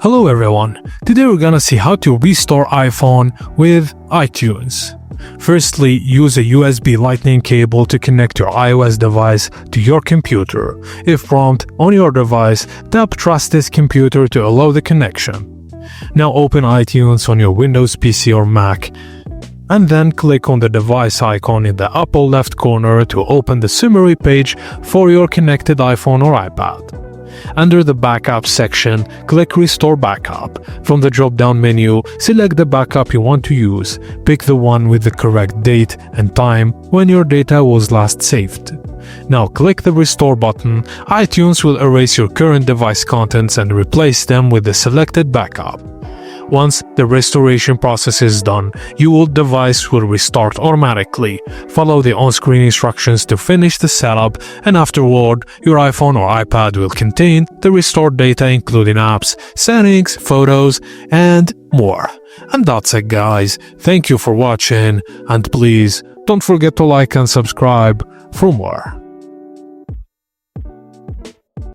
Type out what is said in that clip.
Hello everyone, today we're gonna see how to restore iPhone with iTunes. Firstly, use a USB Lightning cable to connect your iOS device to your computer. If prompt on your device, tap Trust this computer to allow the connection. Now open iTunes on your Windows PC or Mac, and then click on the device icon in the upper left corner to open the summary page for your connected iPhone or iPad. Under the Backup section, click Restore Backup. From the drop-down menu, select the backup you want to use. Pick the one with the correct date and time when your data was last saved. Now click the Restore button. iTunes will erase your current device contents and replace them with the selected backup. Once the restoration process is done, your device will restart automatically. Follow the on-screen instructions to finish the setup, and afterward, your iPhone or iPad will contain the restored data including apps, settings, photos, and more. And that's it guys, thank you for watching, and please don't forget to like and subscribe for more.